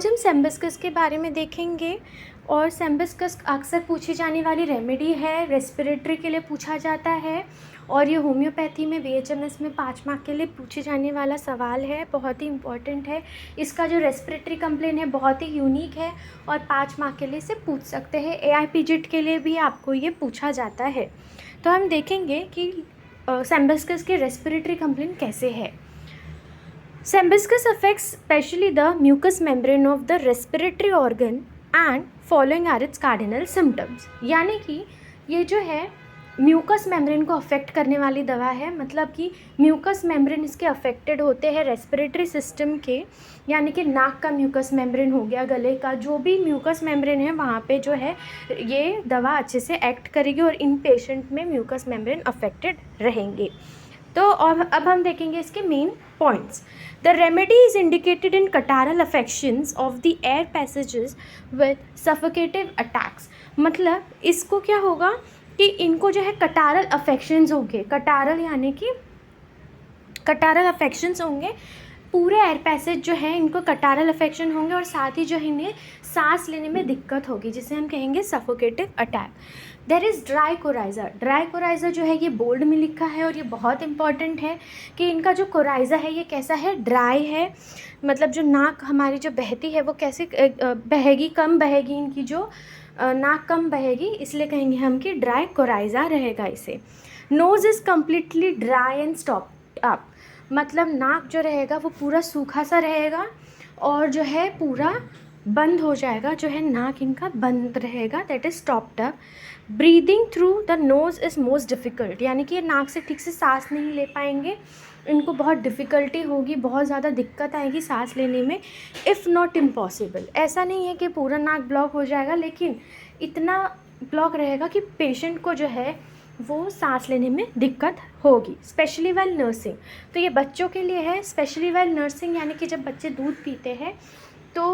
आज हम सेम्बिस्कस के बारे में देखेंगे और सेम्बिस्कस अक्सर पूछी जाने वाली रेमेडी है, रेस्पिरेटरी के लिए पूछा जाता है और ये होम्योपैथी में बीएचएमएस में 5 मार्क के लिए पूछे जाने वाला सवाल है, बहुत ही इम्पॉर्टेंट है। इसका जो रेस्पिरेटरी कंप्लेन है बहुत ही यूनिक है और 5 मार्क के लिए इसे पूछ सकते हैं। एआईपीजिट के लिए भी आपको ये पूछा जाता है। तो हम देखेंगे कि सेम्बिस्कस के रेस्पिरेटरी कंप्लेन कैसे है। Sembiscus affects especially the mucous membrane of the respiratory organ and following are its cardinal symptoms। यानी कि ये जो है म्यूकस मेम्ब्रेन को अफेक्ट करने वाली दवा है, मतलब कि म्यूकस मेम्ब्रेन इसके अफेक्टेड होते हैं रेस्पिरेटरी सिस्टम के, यानी कि नाक का म्यूकस मेम्ब्रेन हो गया, गले का जो भी म्यूकस मेम्ब्रेन है वहाँ पे जो है ये दवा अच्छे से एक्ट करेगी और इन पेशेंट में म्यूकस मेम्ब्रेन अफेक्टेड रहेंगे। तो अब हम देखेंगे इसके main points. The remedy is indicated in catarrhal affections of the air passages with suffocative attacks. मतलब इसको क्या होगा कि इनको जो है कटारल अफेक्शंस होंगे, कटारल यानी कि कटारल अफेक्शंस होंगे, पूरे एयर पैसेज जो है इनको कटारल अफेक्शन होंगे और साथ ही जो इन्हें सांस लेने में दिक्कत होगी, जिसे हम कहेंगे suffocative attack. There is dry coryza. Dry coryza जो है ये बोल्ड में लिखा है और ये बहुत इंपॉर्टेंट है कि इनका जो कोराइज़ा है ये कैसा है, ड्राई है। मतलब जो नाक हमारी जो बहती है वो कैसे बहेगी, कम बहेगी, इनकी जो नाक कम बहेगी, इसलिए कहेंगे हम कि ड्राई कोराइज़ा रहेगा इसे। Nose is completely dry and stopped up. मतलब नाक जो रहेगा वो पूरा सूखा सा रहेगा और जो है पूरा बंद हो जाएगा, जो है नाक इनका बंद रहेगा, that is stopped up. Breathing through the nose is most difficult, यानी कि नाक से ठीक से सांस नहीं ले पाएंगे, इनको बहुत डिफ़िकल्टी होगी, बहुत ज़्यादा दिक्कत आएगी सांस लेने में, इफ़ नॉट इम्पॉसिबल। ऐसा नहीं है कि पूरा नाक ब्लॉक हो जाएगा, लेकिन इतना ब्लॉक रहेगा कि पेशेंट को जो है वो सांस लेने में दिक्कत होगी। स्पेशली वेल नर्सिंग, तो ये बच्चों के लिए है। स्पेशली वेल नर्सिंग यानी कि जब बच्चे दूध पीते हैं तो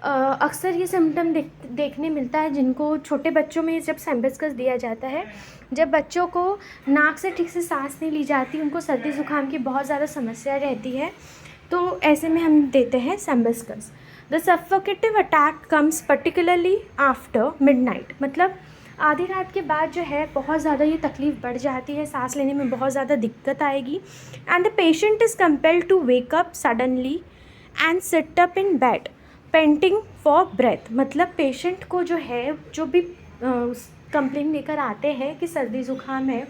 अक्सर ये सिम्टम देखने मिलता है जिनको छोटे बच्चों में जब सेम्बिस्कस दिया जाता है, जब बच्चों को नाक से ठीक से सांस नहीं ली जाती, उनको सर्दी ज़ुकाम की बहुत ज़्यादा समस्या रहती है, तो ऐसे में हम देते हैं sambucus. The suffocative attack comes particularly after midnight. मतलब आधी रात के बाद जो है बहुत ज़्यादा ये तकलीफ़ बढ़ जाती है, सांस लेने में बहुत ज़्यादा दिक्कत आएगी। And the patient is compelled to wake up suddenly and sit up in bed panting for breath. मतलब पेशेंट को जो है, जो भी कंप्लेन लेकर आते हैं कि सर्दी ज़ुकाम है,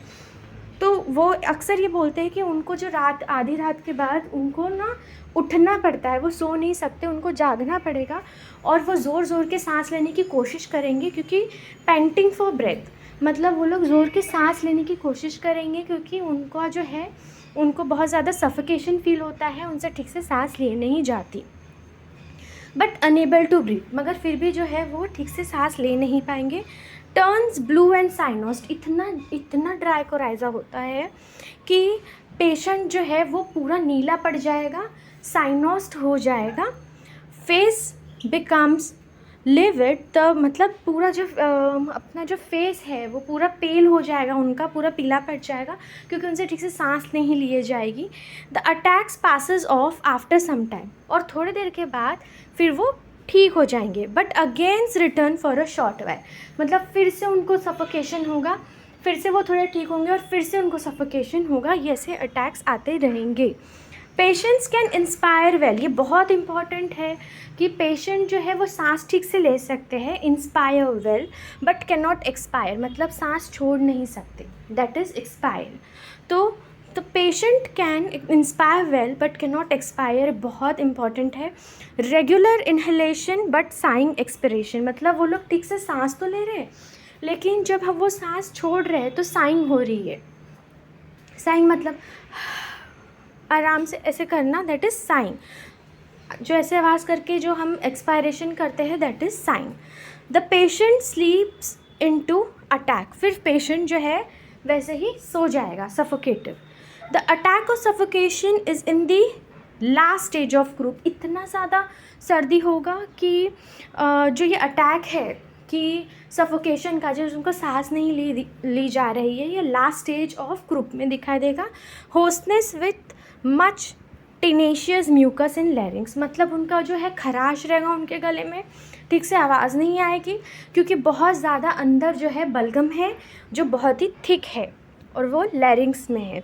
तो वो अक्सर ये बोलते हैं कि उनको जो आधी रात के बाद उनको ना उठना पड़ता है, वो सो नहीं सकते, उनको जागना पड़ेगा और वो ज़ोर ज़ोर के सांस लेने की कोशिश करेंगे, क्योंकि पेंटिंग फॉर ब्रेथ, मतलब वो लोग ज़ोर के सांस लेने की कोशिश करेंगे क्योंकि उनका जो है उनको बहुत ज़्यादा सफोकेशन फील होता है, उनसे ठीक से सांस ले नहीं जाती। बट अनेबल टू ब्रीथ, मगर फिर भी जो है वो ठीक से सांस ले नहीं पाएंगे। टर्न्स ब्लू एंड साइनोस्ट, इतना ड्राई कोराइज़ा होता है कि पेशेंट जो है वो पूरा नीला पड़ जाएगा, साइनोस्ट हो जाएगा। फेस बिकम्स लिविड, तो मतलब पूरा जो अपना जो फेस है वो पूरा पेल हो जाएगा, उनका पूरा पीला पड़ जाएगा क्योंकि उनसे ठीक से सांस नहीं लिए जाएगी। The attacks passes off after some time, और थोड़ी देर के बाद फिर वो ठीक हो जाएंगे। But against return for a short while, मतलब फिर से उनको सफोकेशन होगा, फिर से वो थोड़े ठीक होंगे और फिर से उनको सफोकेशन होगा, ये ऐसे अटैक्स आते रहेंगे। पेशेंट्स कैन इंस्पायर वेल, ये बहुत इंपॉर्टेंट है कि पेशेंट जो है वो सांस ठीक से ले सकते हैं, inspire well, but can not expire, मतलब सांस छोड़ नहीं सकते, दैट इज़ एक्सपायर। तो patient can inspire well but can not expire, बहुत इंपॉर्टेंट है। Regular inhalation but saying expiration, मतलब वो लोग ठीक से सांस तो ले रहे हैं लेकिन जब हम वो सांस छोड़ रहे हैं तो साइंग हो रही है। साइंग मतलब आराम से ऐसे करना, दैट इज़ साइंग। जो ऐसे आवाज़ करके जो हम एक्सपायरेशन करते हैं, that is saying. The patient sleeps into attack, फिर पेशेंट जो है वैसे ही सो जाएगा, suffocative. The attack of suffocation is in the last stage of croup, इतना ज़्यादा सर्दी होगा कि जो ये अटैक है कि सफोकेशन का, जो उनको सांस नहीं ली जा रही है, ये लास्ट स्टेज ऑफ ग्रुप में दिखाई देगा। Hoarseness with much tenacious mucus in larynx, मतलब उनका जो है खराश रहेगा उनके गले में, ठीक से आवाज़ नहीं आएगी क्योंकि बहुत ज़्यादा अंदर जो है बलगम है जो बहुत ही थिक है और वो लैरिंग्स में है।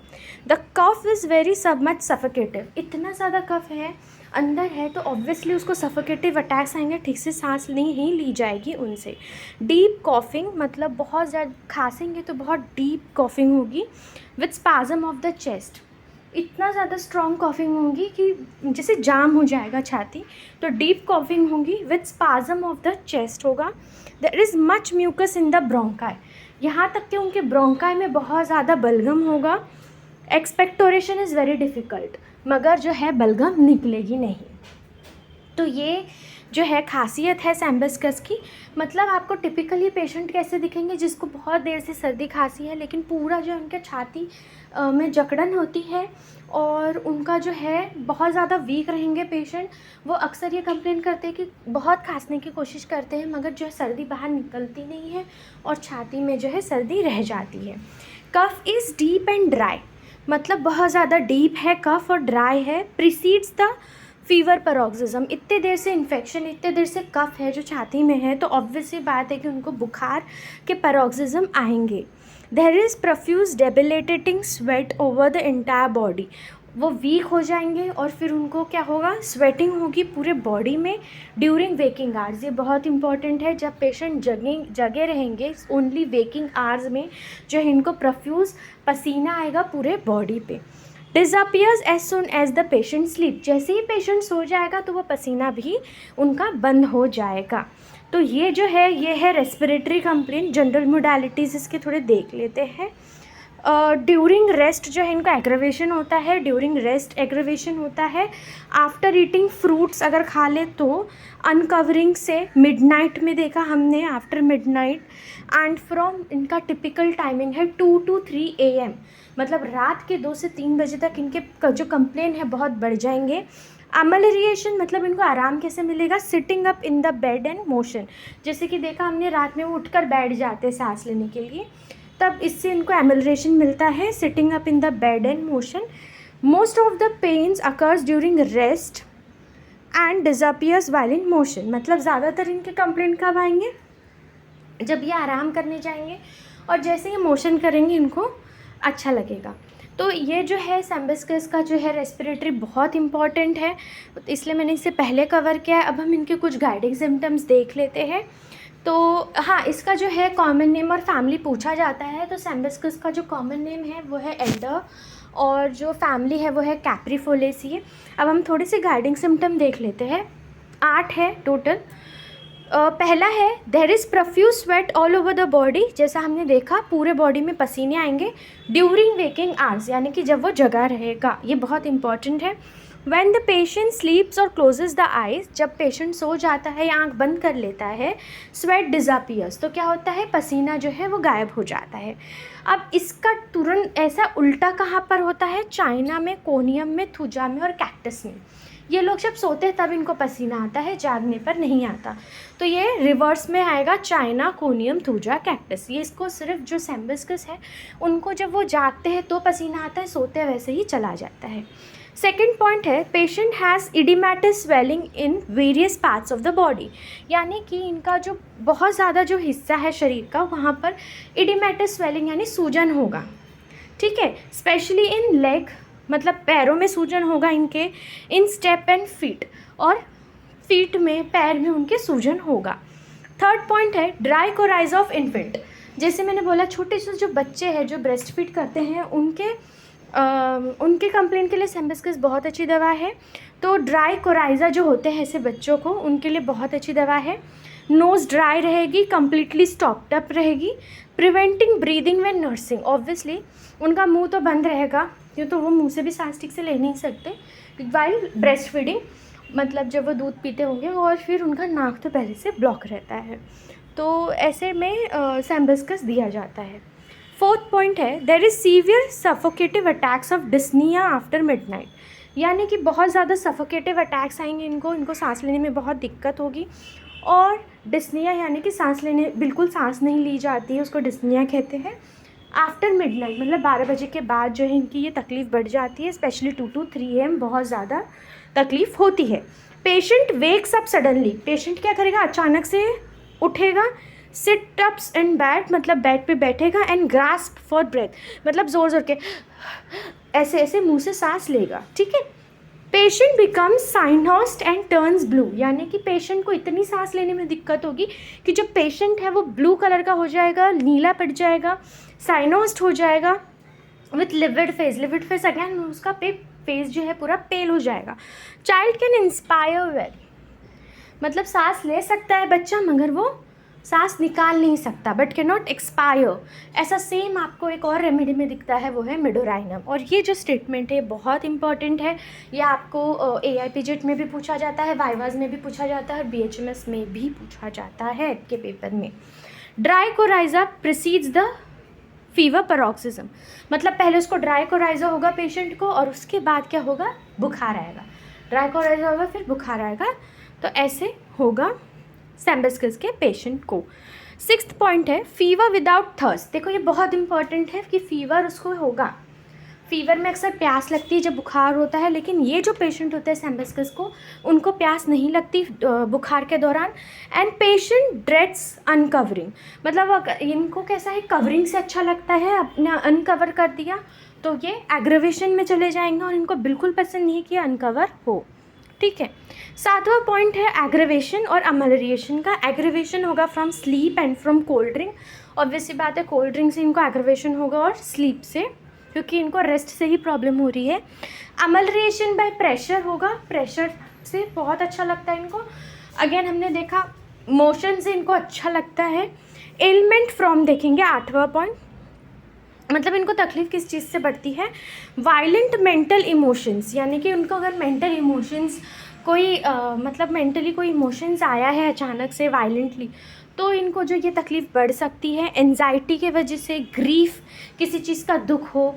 द कफ इज़ वेरी सब मच सफोकेटिव, इतना ज़्यादा कफ है अंदर है तो ऑब्वियसली उसको सफोकेटिव अटैक्स आएंगे, ठीक से सांस नहीं ली जाएगी उनसे। डीप कॉफिंग, मतलब बहुत ज़्यादा खांसेंगे तो बहुत डीप कॉफिंग होगी। With spasm of the chest, इतना ज़्यादा स्ट्रॉन्ग कॉफिंग होगी कि जैसे जाम हो जाएगा छाती, तो डीप कॉफिंग होगी। With spasm of the chest होगा। There is much mucus in the bronchi, यहाँ तक कि उनके ब्रोंकाई में बहुत ज़्यादा बलगम होगा। एक्सपेक्टोरेशन इज़ वेरी डिफ़िकल्ट, मगर जो है बलगम निकलेगी नहीं। तो ये जो है खासियत है सैम्बस्कस की। मतलब आपको टिपिकली पेशेंट कैसे दिखेंगे, जिसको बहुत देर से सर्दी खांसी है लेकिन पूरा जो उनके छाती में जकड़न होती है और उनका जो है बहुत ज़्यादा वीक रहेंगे पेशेंट। वो अक्सर ये कंप्लेन करते हैं कि बहुत खांसने की कोशिश करते हैं मगर जो है सर्दी बाहर निकलती नहीं है और छाती में जो है सर्दी रह जाती है। कफ इज़ डीप एंड ड्राई, मतलब बहुत ज़्यादा डीप है कफ और ड्राई है। प्रीसीड्स द फीवर पैरोक्सिज्म, इतने देर से इन्फेक्शन, इतने देर से कफ है जो छाती में है तो ऑब्वियस सी बात है कि उनको बुखार के पैरोक्सिज्म आएंगे। There is profuse debilitating sweat over the entire body, वो वीक हो जाएंगे और फिर उनको क्या होगा, स्वेटिंग होगी पूरे बॉडी में ड्यूरिंग वेकिंग आवर्स। ये बहुत इंपॉर्टेंट है, जब पेशेंट जगे रहेंगे ओनली वेकिंग आवर्स में जो है इनको प्रोफ्यूज पसीना आएगा पूरे बॉडी पे। Disappears as soon as the patient sleep, जैसे ही पेशेंट सो जाएगा तो वो पसीना भी उनका बंद हो जाएगा। तो ये जो है ये है रेस्पिरेटरी कंप्लेंट। जनरल मोडालिटीज़ इसके थोड़े देख लेते हैं। ड्यूरिंग रेस्ट जो है इनका एग्रेवेशन होता है, ड्यूरिंग रेस्ट एग्रेवेशन होता है। आफ्टर ईटिंग फ्रूट्स अगर खा ले तो अनकवरिंग से, मिडनाइट में देखा हमने आफ्टर मिडनाइट। एंड फ्रॉम इनका टिपिकल टाइमिंग है 2 to 3 AM, मतलब रात के 2 से 3 बजे तक इनके जो कंप्लेन है बहुत बढ़ जाएंगे। अमलरिएशन, मतलब इनको आराम कैसे मिलेगा, sitting up in the bed and motion, जैसे कि देखा हमने रात में वो उठकर बैठ जाते हैं सांस लेने के लिए, तब इससे इनको एमलरेशन मिलता है, sitting up in the bed and motion. Most of the pains occurs during rest and disappears while in motion, मतलब ज़्यादातर इनके कंप्लेंट कब आएंगे, जब ये आराम करने जाएंगे और जैसे ये मोशन करेंगे इनको अच्छा लगेगा। तो ये जो है सैम्बस्कस का जो है रेस्पिरेटरी बहुत इंपॉर्टेंट है, इसलिए मैंने इसे पहले कवर किया है। अब हम इनके कुछ गाइडिंग सिम्टम्स देख लेते हैं। तो हाँ, इसका जो है कॉमन नेम और फैमिली पूछा जाता है, तो सैम्बस्कस का जो कॉमन नेम है वो है एल्डर और जो फैमिली है वो है कैप्रीफोलेसी। अब हम थोड़े से गाइडिंग सिम्टम देख लेते हैं, 8 है टोटल। पहला है there is profuse sweat all over the body, जैसा हमने देखा पूरे बॉडी में पसीने आएंगे ड्यूरिंग वेकिंग आवर्स, यानी कि जब वो जगा रहेगा, ये बहुत इंपॉर्टेंट है। व्हेन द पेशेंट स्लीप्स और क्लोजेज द आइज, जब पेशेंट सो जाता है या आँख बंद कर लेता है, स्वेट डिसअपियर्स, तो क्या होता है पसीना जो है वो गायब हो जाता है। अब इसका तुरंत ऐसा उल्टा कहाँ पर होता है, चाइना में, कोनियम में, थुजा में और कैक्टस में। ये लोग जब सोते हैं तब इनको पसीना आता है, जागने पर नहीं आता। तो ये रिवर्स में आएगा, चाइना, कोनियम, थुजा, कैक्टस। ये इसको सिर्फ जो सैम्बस्कस है उनको जब वो जागते हैं तो पसीना आता है, सोते हैं वैसे ही चला जाता है। सेकेंड पॉइंट है patient has oedematous swelling in various parts of the body, यानी कि इनका जो बहुत ज़्यादा जो हिस्सा है शरीर का वहाँ पर इडिमेटस स्वेलिंग यानी सूजन होगा, ठीक है। स्पेशली इन लेग, मतलब पैरों में सूजन होगा इनके, इन स्टेप एंड फीट, और फीट में, पैर में उनके सूजन होगा। थर्ड पॉइंट है ड्राई कोराइज ऑफ इन्फेंट, जैसे मैंने बोला छोटे से जो बच्चे हैं जो ब्रेस्ट फीड करते हैं उनके कंप्लेंट के लिए सैम्बस्कस बहुत अच्छी दवा है। तो ड्राई कोराइजा जो होते हैं ऐसे बच्चों को, उनके लिए बहुत अच्छी दवा है। नोज़ ड्राई रहेगी, कम्प्लीटली स्टॉप्ड अप रहेगी। Preventing breathing when nursing, obviously उनका मुंह तो बंद रहेगा क्यों, तो वो मुंह से भी सांस ठीक से ले नहीं सकते वाइल ब्रेस्ट फीडिंग, मतलब जब वो दूध पीते होंगे, और फिर उनका नाक तो पहले से ब्लॉक रहता है, तो ऐसे में सैम्बस्कस दिया जाता है। फोर्थ पॉइंट है there is severe suffocative attacks of dyspnoea after midnight, यानी कि बहुत ज़्यादा सफोकेटिव अटैक्स आएंगे इनको सांस लेने में बहुत दिक्कत होगी। और डिस्निया यानी कि सांस लेने, बिल्कुल सांस नहीं ली जाती है, उसको डिस्निया कहते हैं। आफ्टर मिडनाइट मतलब 12 बजे के बाद जो है इनकी ये तकलीफ़ बढ़ जाती है, स्पेशली 2 to 3 AM बहुत ज़्यादा तकलीफ़ होती है। Patient wakes up suddenly, patient क्या करेगा, अचानक से उठेगा, सिट अप्स इन बेड मतलब बेड पे बैठेगा, एंड ग्रास्प फॉर ब्रेथ मतलब ज़ोर ज़ोर के ऐसे ऐसे मुंह से सांस लेगा, ठीक है। Patient becomes cyanosed and turns blue, यानी कि पेशेंट को इतनी सांस लेने में दिक्कत होगी कि जो पेशेंट है वो ब्लू कलर का हो जाएगा, नीला पड़ जाएगा, साइनोस्ट हो जाएगा with levied face. Levied face again उसका फेस जो है पूरा पेल हो जाएगा। चाइल्ड कैन इंस्पायर वेल, मतलब सांस ले सकता है बच्चा मगर वो सांस निकाल नहीं सकता, बट कैन नॉट एक्सपायर। ऐसा सेम आपको एक और रेमेडी में दिखता है, वो है मिडोराइनम। और ये जो स्टेटमेंट है बहुत इंपॉर्टेंट है, ये आपको AIPJET में भी पूछा जाता है, वाइवाज में भी पूछा जाता है और BHMS में भी पूछा जाता है आपके पेपर में। Dry coryza precedes the fever paroxysm, मतलब पहले उसको ड्राई कोराइजा होगा पेशेंट को और उसके बाद क्या होगा, बुखार आएगा। ड्राई कोराइजा होगा फिर बुखार आएगा, तो ऐसे होगा सैम्बस्कस के पेशेंट को। 6th पॉइंट है फीवर विदाउट थर्स्ट। देखो ये बहुत इंपॉर्टेंट है कि फीवर उसको होगा, फीवर में अक्सर प्यास लगती है जब बुखार होता है, लेकिन ये जो पेशेंट होते हैं सैम्बस्कस को, उनको प्यास नहीं लगती बुखार के दौरान। एंड पेशेंट ड्रेड्स अनकवरिंग, मतलब इनको कैसा है, कवरिंग से अच्छा लगता है, अपना अनकवर कर दिया तो ये एग्रेवेशन में चले जाएंगे और इनको बिल्कुल पसंद नहीं कि अनकवर हो, ठीक है। 7वां पॉइंट है एग्रेवेशन और अमलरिएशन का। एग्रेवेशन होगा from sleep and from cold drink, obviously बात है कोल्ड ड्रिंक से इनको एग्रेवेशन होगा और स्लीप से, क्योंकि इनको रेस्ट से ही प्रॉब्लम हो रही है। अमलरिएशन बाय प्रेशर होगा, प्रेशर से बहुत अच्छा लगता है इनको। अगेन हमने देखा मोशन से इनको अच्छा लगता है। एलिमेंट फ्रॉम देखेंगे 8वां पॉइंट, मतलब इनको तकलीफ़ किस चीज़ से बढ़ती है, वायलेंट मेंटल इमोशंस, यानी कि उनको अगर मेंटल इमोशंस कोई मतलब मेंटली कोई इमोशंस आया है अचानक से वायलेंटली, तो इनको जो ये तकलीफ़ बढ़ सकती है। एंजाइटी के वजह से, ग्रीफ, किसी चीज़ का दुख हो,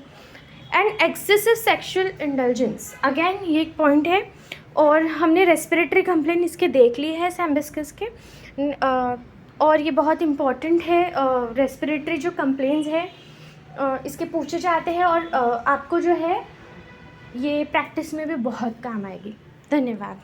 and excessive sexual indulgence, again ये एक पॉइंट है। और हमने रेस्पिरेटरी कंप्लेंट इसके देख ली है सैम्बस्कस के, और ये बहुत इम्पॉर्टेंट है। रेस्पिरेटरी जो कंप्लेंट्स है इसके पूछे जाते हैं और आपको जो है ये प्रैक्टिस में भी बहुत काम आएगी। धन्यवाद।